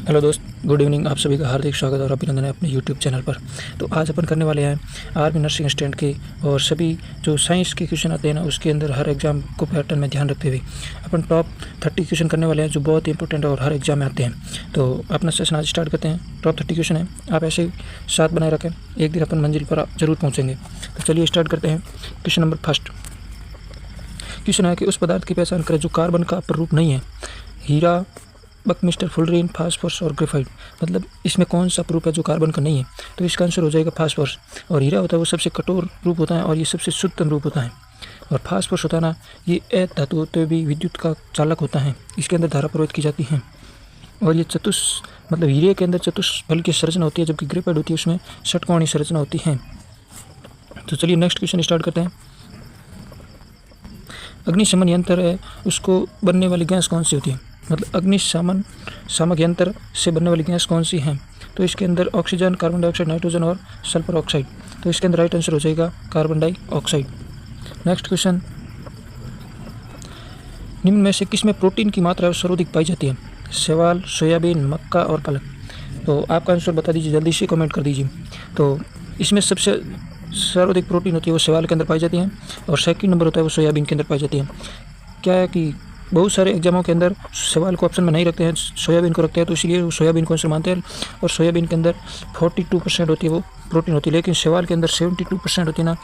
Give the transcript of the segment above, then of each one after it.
Hello दोस्त, good evening. आप सभी का हार्दिक स्वागत और अभिनंदन है अपने यूट्यूब चैनल पर। तो आज अपन करने वाले हैं आर्मी नर्सिंग स्टैंड के और सभी जो साइंस के क्वेश्चन आते हैं ना, उसके अंदर हर एग्जाम को पैटर्न में ध्यान रखते हुए अपन टॉप 30 क्वेश्चन करने वाले हैं जो बहुत ही इंपॉर्टेंट और हर एग्जाम में आते हैं। तो अपना सेशन आज स्टार्ट करते हैं। टॉप 30 क्वेश्चन है, आप ऐसे ही साथ बनाए रखें, एक दिन अपन मंजिल पर जरूर पहुँचेंगे। तो चलिए स्टार्ट करते हैं। क्वेश्चन नंबर फर्स्ट क्वेश्चन है कि उस पदार्थ की पहचान करें जो कार्बन का प्ररूप नहीं है। हीरा, बकमिस्टर, फुलरीन, फास्फोरस और ग्रेफाइट। मतलब इसमें कौन सा रूप है जो कार्बन का नहीं है? तो इसका आंसर हो जाएगा फास्फोरस। और हीरा होता है वो सबसे कठोर रूप होता है और ये सबसे शुद्धतम रूप होता है। और फास्फोरस होता है ना, ये अधातु होते हुए भी विद्युत का चालक होता है, इसके अंदर धारा प्रवाहित की जाती है। और ये मतलब हीरे के अंदर चतुष्फल की संरचना होती है, जबकि ग्रेफाइट होती है उसमें षटकोणीय संरचना होती है। तो चलिए नेक्स्ट क्वेश्चन स्टार्ट करते हैं। अग्निशमन यंत्र है, उसको बनने वाली गैस कौन सी होती है? मतलब अग्निशमन शामक यंत्र से बनने वाली गैस कौन सी है? तो इसके अंदर ऑक्सीजन, कार्बन डाइऑक्साइड, नाइट्रोजन और सल्फर ऑक्साइड। तो इसके अंदर राइट आंसर हो जाएगा कार्बन डाइऑक्साइड। नेक्स्ट क्वेश्चन, निम्न में से किसमें प्रोटीन की मात्रा सर्वाधिक पाई जाती है? शैवाल, सोयाबीन, मक्का और पालक। तो आपका आंसर बता दीजिए, जल्दी से कमेंट कर दीजिए। तो इसमें सबसे सर्वाधिक प्रोटीन होती है वो शैवाल के अंदर पाई जाती है और सेकंड नंबर होता है वो सोयाबीन के अंदर पाई जाती है। क्या है कि बहुत सारे एग्जामों के अंदर शैवाल को ऑप्शन में नहीं रखते हैं, सोयाबीन को रखते हैं, तो इसलिए वो सोयाबीन को आंसर मानते हैं। और सोयाबीन के अंदर 42% होती है वो प्रोटीन होती है, लेकिन शैवाल के अंदर 72% होती है ना,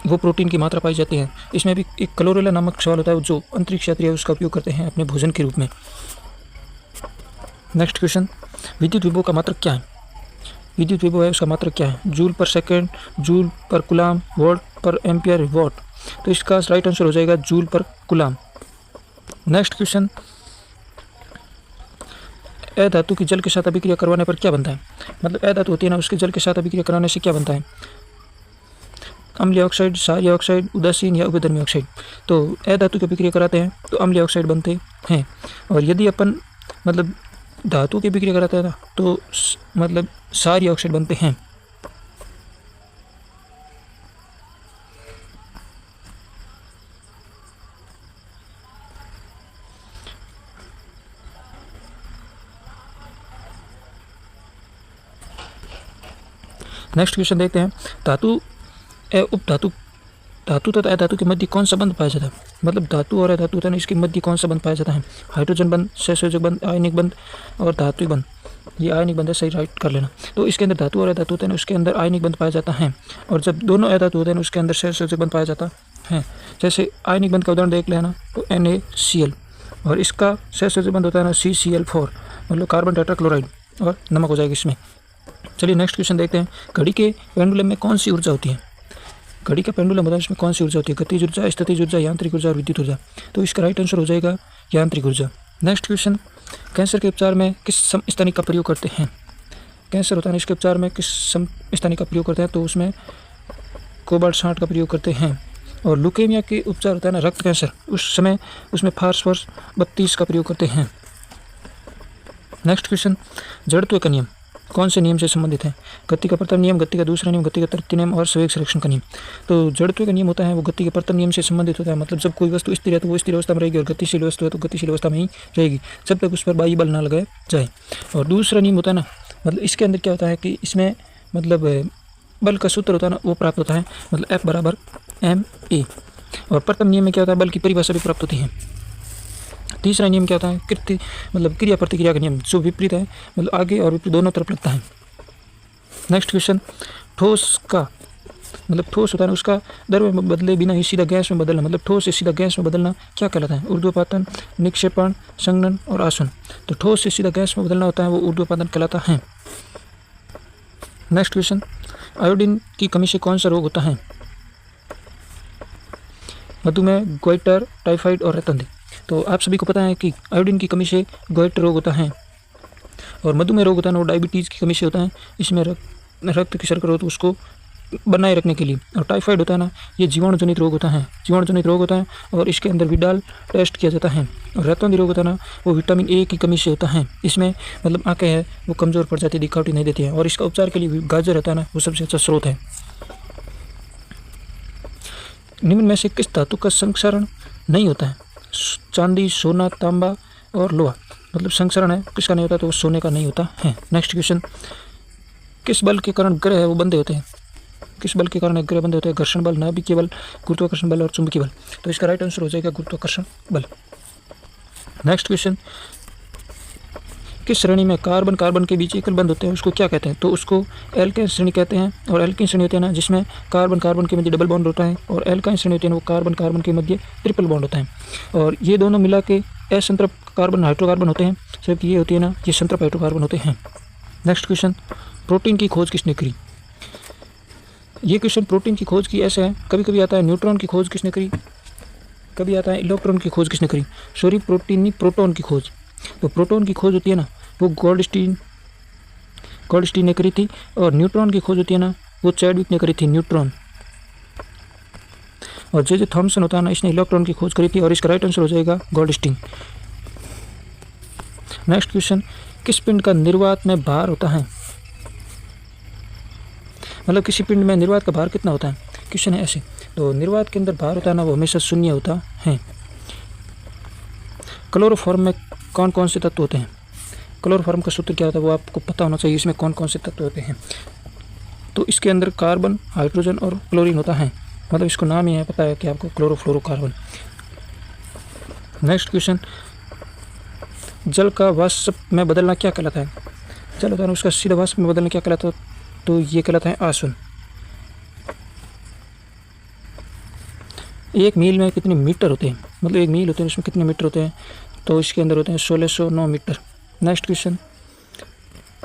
वो प्रोटीन की मात्रा पाई जाती है। इसमें भी एक क्लोरेला नामक शैवाल होता है जो अंतरिक्ष यात्री है उसका उपयोग करते हैं अपने भोजन के रूप में। नेक्स्ट क्वेश्चन, विद्युत विभव का मात्रक क्या है? विद्युत विभव है उसका मात्रक क्या है? जूल पर सेकेंड, जूल पर कुलाम, वोल्ट पर एम्पियर, वॉट। तो इसका राइट आंसर हो जाएगा जूल पर कुलाम। नेक्स्ट क्वेश्चन, अधातु की जल के साथ अभिक्रिया करवाने पर क्या बनता है? मतलब अधातु होती है ना, उसके जल के साथ अभिक्रिया कराने से क्या बनता है? अम्लीय ऑक्साइड, क्षारीय ऑक्साइड, उदासीन या उभयधर्मी ऑक्साइड। तो अधातु की अभिक्रिया कराते हैं तो अम्लीय ऑक्साइड बनते हैं। और यदि अपन मतलब धातु की अभिक्रिया कराते हैं ना, तो मतलब क्षारीय ऑक्साइड बनते हैं। नेक्स्ट क्वेश्चन देखते हैं। धातु उपधातु, धातु तथा अधातु के मध्य कौन सा बंध पाया जाता है? मतलब धातु और अधातु होता है, इसके मध्य कौन सा बंध पाया जाता है? हाइड्रोजन बंध, सहसंयोजक बंध, आयनिक बंध और धात्विक बंध। ये आयनिक बंध है, सही राइट कर लेना। तो इसके अंदर धातु और अधातु होते हैं, उसके अंदर आयनिक बंध पाया जाता है। और जब दोनों अधातु होते हैं उसके अंदर सहसंयोजक बंध पाया जाता है। जैसे आयनिक बंध का उदाहरण देख लेना, तो NaCl, और इसका सहसंयोजक बंध होता है ना CCl4, मतलब कार्बन टेट्राक्लोराइड, और नमक हो जाएगा इसमें। चलिए नेक्स्ट क्वेश्चन देखते हैं। घड़ी के पेंडुलम में कौन सी ऊर्जा होती है? घड़ी का पेंडुलम होता है, इसमें कौन सी ऊर्जा होती है? गतिज ऊर्जा, स्थितिज ऊर्जा, यांत्रिक ऊर्जा और विद्युत ऊर्जा। तो इसका राइट आंसर हो जाएगा यांत्रिक ऊर्जा। नेक्स्ट क्वेश्चन, कैंसर के उपचार में किस समस्थानिक का प्रयोग करते हैं? कैंसर होता है, इसके उपचार में किस समस्थानिक का प्रयोग करते हैं? तो उसमें कोबाल्ट 60 का प्रयोग करते हैं। और लुकेमिया के उपचार होता है ना, रक्त कैंसर, उस समय उसमें फास्फोरस 32 का प्रयोग करते हैं। नेक्स्ट क्वेश्चन, जड़त्व का नियम कौन से नियम से संबंधित है? गति का प्रथम नियम, गति का दूसरा नियम, गति का तृतीय नियम और संवेग संरक्षण का नियम। तो जड़त्व का नियम होता है वो गति के प्रथम नियम से संबंधित होता है। मतलब जब कोई वस्तु स्थिर है तो वो स्थिर अवस्था में रहेगी, और गतिशील वस्तु है तो गतिशील अवस्था में ही रहेगी, जब तक उस पर बाह्य बल ना लगाया जाए। और दूसरा नियम होता है ना, मतलब इसके अंदर क्या होता है कि इसमें मतलब बल का सूत्र होता है ना, वो प्राप्त होता है, मतलब F बराबर ma। और प्रथम नियम में क्या होता है, बल की परिभाषा भी प्राप्त होती है। तीसरा नियम क्या होता है, मतलब क्रिया प्रतिक्रिया का नियम, जो विपरीत है, मतलब आगे और विपरीत दोनों तरफ लगता है। नेक्स्ट क्वेश्चन, ठोस का मतलब ठोस होता है ना, उसका द्रव में बदले बिना ही सीधा गैस में बदलना, मतलब ठोस से सीधा गैस में बदलना क्या कहलाता है? ऊर्ध्वपातन, निक्षेपण, संघनन और आसवन। तो ठोस से सीधा गैस में बदलना होता है वो ऊर्ध्वपातन कहलाता है। नेक्स्ट क्वेश्चन, आयोडीन की कमी से कौन सा रोग होता है? मधुमेह, गोइटर, टाइफाइड और रतंधी। तो आप सभी को पता है कि आयोडीन की कमी से गोइटर रोग होता है। और मधुमेह रोग होता है ना, वो डायबिटीज़ की कमी से होता है, इसमें रक्त की शर्करा होती है उसको बनाए रखने के लिए। और टाइफाइड होता है ना, ये जीवाणु जनित रोग होता है, जीवाणु जनित रोग होता है, और इसके अंदर विडाल टेस्ट किया जाता है। और रतंधी रोग होता है ना, वो विटामिन A की कमी से होता है, इसमें मतलब आंखें है वो कमज़ोर पड़ जाती है, दिखावटी नहीं देती है। और इसका उपचार के लिए गाजर रहता है ना, वो सबसे अच्छा स्रोत है। निम्न में से किस धातु का संक्षारण नहीं होता है? चांदी, सोना, तांबा और लोहा। मतलब संचरण है, किसका नहीं होता, तो वो सोने का नहीं होता है। नेक्स्ट क्वेश्चन, किस बल के कारण ग्रह है वो बंधे होते हैं? किस बल के कारण ग्रह बंधे होते हैं? घर्षण बल, नाभिकीय बल, गुरुत्वाकर्षण बल और चुंबकीय बल। तो इसका राइट आंसर हो जाएगा गुरुत्वाकर्षण बल। नेक्स्ट क्वेश्चन, किस श्रेणी में कार्बन कार्बन के बीच एकल बंध होते हैं उसको क्या कहते हैं? तो उसको एल्केन श्रेणी कहते हैं। और एल्केन श्रेणी होती है ना जिसमें कार्बन कार्बन के मध्य डबल बॉन्ड होता है, और एल्काइन श्रेणी होती है ना वो कार्बन कार्बन के मध्य ट्रिपल बॉन्ड होता है। और ये दोनों मिला के असंतृप्त कार्बन हाइड्रोकार्बन होते हैं, जबकि ये होती है ना ये संतृप्त हाइड्रोकार्बन होते हैं। नेक्स्ट क्वेश्चन, प्रोटीन की खोज किसने करी? ये क्वेश्चन प्रोटीन की खोज की ऐसे है, कभी कभी आता है न्यूट्रॉन की खोज किसने करी, कभी आता है इलेक्ट्रॉन की खोज किसने करी। सॉरी, प्रोटीन नहीं, प्रोटॉन की खोज। तो प्रोटॉन की खोज होती है ना वो गोल्डस्टीन ने करी थी, और न्यूट्रॉन की खोज होती है ना वो चैडविक ने करी थी, न्यूट्रॉन। और जे थॉमसन होता है ना इसने इलेक्ट्रॉन की खोज करी थी, और इसका राइट आंसर हो जाएगा गोल्डस्टीन। नेक्स्ट क्वेश्चन, किस पिंड का निर्वात में भार होता है? मतलब किसी पिंड में निर्वात का भार कितना होता है? क्वेश्चन है ऐसे। तो निर्वात के अंदर भार होता है ना वो हमेशा शून्य होता है। क्लोरोफॉर्म में कौन कौन से तत्व होते हैं? क्लोरोफॉर्म का सूत्र क्या होता है वो आपको पता होना चाहिए। इसमें कौन कौन से तत्व होते हैं? तो इसके अंदर कार्बन, हाइड्रोजन और क्लोरीन होता है। मतलब इसको नाम ही है, पता है कि आपको, क्लोरोफ्लोरोकार्बन। नेक्स्ट क्वेश्चन, जल का वाष्प में बदलना क्या कहलाता है? जल होता है उसका सीधा वाष्प में बदलना क्या कहलाता है? तो ये कहलाता है आसवन। एक मील में कितने मीटर होते हैं? मतलब एक मील होते हैं उसमें कितने मीटर होते हैं? तो इसके अंदर होते हैं 1609 मीटर। नेक्स्ट क्वेश्चन,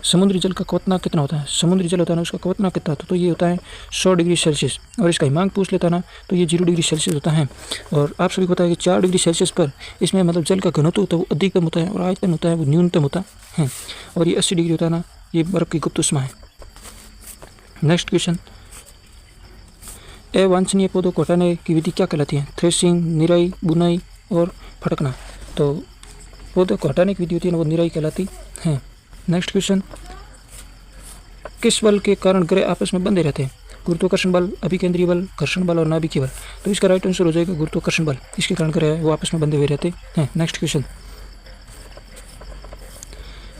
समुद्री जल का क्वथनांक कितना होता है? समुद्री जल होता है ना उसका क्वथनांक कितना होता है? तो ये होता है 100 डिग्री सेल्सियस। और इसका हिमांक पूछ लेता ना तो ये 0 डिग्री सेल्सियस होता है। और आप सभी को पता है कि 4 डिग्री सेल्सियस पर इसमें मतलब जल का घनत्व होता है वो अधिकतम होता है, और आयतन होता है वो न्यूनतम होता है। और ये 80 डिग्री होता है ना ये बर्फ की गुप्त उष्मा है। नेक्स्ट क्वेश्चन, अवांछनीय पौधों को हटाने की विधि क्या कहलाती है? थ्रेसिंग, निराई, बुनाई और फटकना। तो पौधों को हटाने की विधि होती है ना वो निराई कहलाती है। नेक्स्ट क्वेश्चन, किस बल के कारण ग्रह आपस में बंधे रहते हैं? गुरुत्वाकर्षण बल, अभिकेंद्रीय बल, घर्षण बल और नाभिकीय बल। तो इसका राइट आंसर हो जाएगा गुरुत्वाकर्षण बल। इसके कारण ग्रह वो आपस में बंधे हुए रहते हैं। नेक्स्ट क्वेश्चन,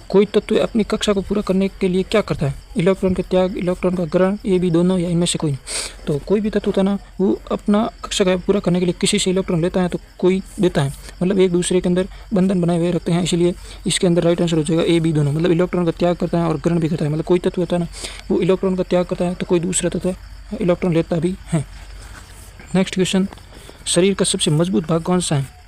कोई तत्व अपनी कक्षा को पूरा करने के लिए क्या करता है? इलेक्ट्रॉन का त्याग, इलेक्ट्रॉन का ग्रहण, ये भी दोनों या इनमें से कोई नहीं। तो कोई भी तत्व होता है ना वो अपना कक्षा का पूरा करने के लिए किसी से इलेक्ट्रॉन लेता है तो कोई देता है। मतलब एक दूसरे के अंदर बंधन बनाए हुए रखते हैं, इसलिए इसके अंदर राइट आंसर हो जाएगा ए बी दोनों। मतलब इलेक्ट्रॉन का त्याग करता है और ग्रहण भी करता है। मतलब कोई तत्व होता है ना वो इलेक्ट्रॉन का त्याग करता है तो कोई दूसरा तत्व इलेक्ट्रॉन लेता भी है। नेक्स्ट क्वेश्चन, शरीर का सबसे मजबूत भाग कौन सा है?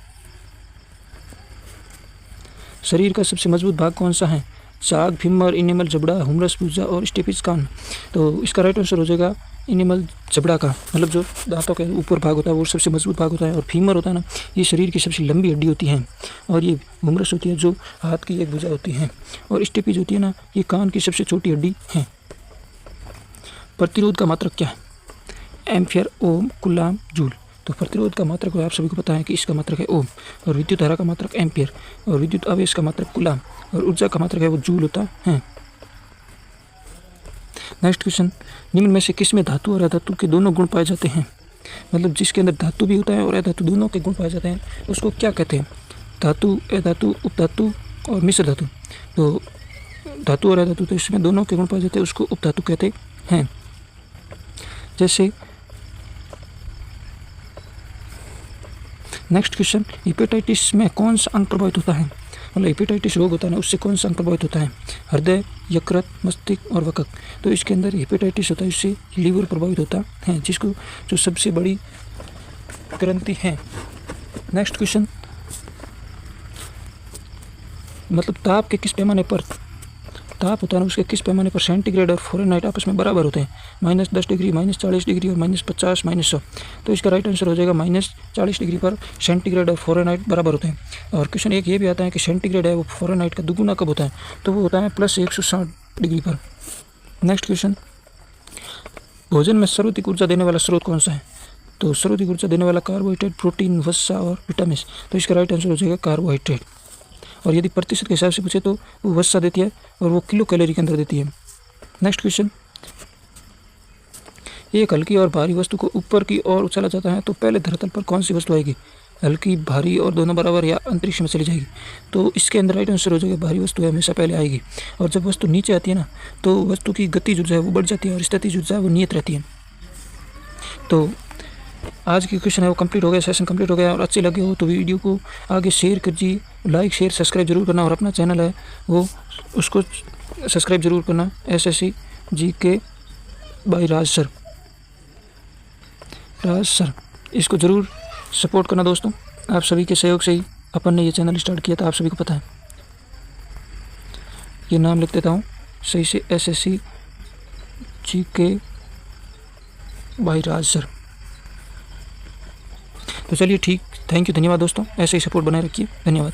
शरीर का सबसे मजबूत भाग कौन सा है? चाक, फीमर, इनेमल जबड़ा, हुमरस पूजा और स्टेपिस कान। तो इसका राइट आंसर हो जाएगा इनेमल जबड़ा का। मतलब जो दांतों के ऊपर भाग होता है वो सबसे मजबूत भाग होता है। और फीमर होता है ना ये शरीर की सबसे लंबी हड्डी होती है। और ये हुमरस होती है जो हाथ की एक भुजा होती है। और स्टेपिस होती है ना ये कान की सबसे छोटी हड्डी है। प्रतिरोध का मात्रक क्या है? एम्पियर, ओम, कूलाम, जूल। तो प्रतिरोध का मात्रक आप सभी को पता है कि इसका मात्रक है ओम, और विद्युत धारा का मात्रक एम्पियर, और विद्युत आवेश का मात्रक कूलाम, और ऊर्जा का मात्रक है वो जूल होता है। नेक्स्ट क्वेश्चन, निम्न में से किसमें धातु और अधातु के दोनों गुण पाए जाते हैं? मतलब जिसके अंदर धातु भी होता है और अधातु दोनों के गुण पाए जाते हैं उसको क्या कहते हैं? धातु, अधातु, उपधातु और मिश्र धातु। तो धातु और अधातु तो इसमें दोनों के गुण पाए जाते हैं उसको उपधातु कहते हैं। जैसे नेक्स्ट क्वेश्चन, हेपेटाइटिस में कौन सा अंग प्रभावित होता है? मतलब हेपेटाइटिस रोग होता है ना उससे कौन सा अंग प्रभावित होता है? हृदय, यकृत, मस्तिष्क और वकक। तो इसके अंदर हेपेटाइटिस होता है इससे लीवर प्रभावित होता है, जिसको जो सबसे बड़ी ग्रंथि है। नेक्स्ट क्वेश्चन, मतलब ताप के किस पैमाने पर, ताप होता है ना उसके किस पैमाने पर सेंटीग्रेड और फ़ारेनहाइट आपस में बराबर होते हैं? -10 डिग्री, -40 डिग्री और -50, -100। तो इसका राइट आंसर हो जाएगा -40 डिग्री पर सेंटीग्रेड और फ़ारेनहाइट बराबर होते हैं। और क्वेश्चन एक ये भी आता है कि सेंटीग्रेड है वो फ़ारेनहाइट का दुगुना कब होता है? तो वो होता है +160 डिग्री पर। नेक्स्ट क्वेश्चन, भोजन में सर्वाधिक ऊर्जा देने वाला स्रोत कौन सा है? तो सर्वाधिक ऊर्जा देने वाला कार्बोहाइड्रेट, प्रोटीन, वसा और विटामिन। तो इसका राइट आंसर हो जाएगा कार्बोहाइड्रेट। और यदि प्रतिशत के हिसाब से पूछे तो वो वसा देती है और वो किलो कैलोरी के अंदर देती है। नेक्स्ट क्वेश्चन, एक हल्की और भारी वस्तु को ऊपर की ओर उछाला जाता है तो पहले धरातल पर कौन सी वस्तु आएगी? हल्की, भारी और दोनों बराबर या अंतरिक्ष में चली जाएगी। तो इसके अंदर राइट आंसर हो जाएगा भारी वस्तु है हमेशा पहले आएगी। और जब वस्तु नीचे आती है ना, तो वस्तु की गति जो है वो बढ़ जाती है और स्थिति जो है वो नियत रहती है। तो आज की क्वेश्चन है वो कंप्लीट हो गया, सेशन कंप्लीट हो गया। और अच्छे लगे हो तो वीडियो को आगे शेयर कीजिए, लाइक शेयर सब्सक्राइब जरूर करना। और अपना चैनल है वो उसको सब्सक्राइब जरूर करना, SSC GK बाय राज सर, इसको ज़रूर सपोर्ट करना दोस्तों। आप सभी के सहयोग से ही अपन ने ये चैनल स्टार्ट किया था, आप सभी को पता है। ये नाम लिख देता हूँ सही से, SSC GK बाय राज सर। तो चलिए ठीक, थैंक यू, धन्यवाद दोस्तों, ऐसे ही सपोर्ट बनाए रखिए, धन्यवाद।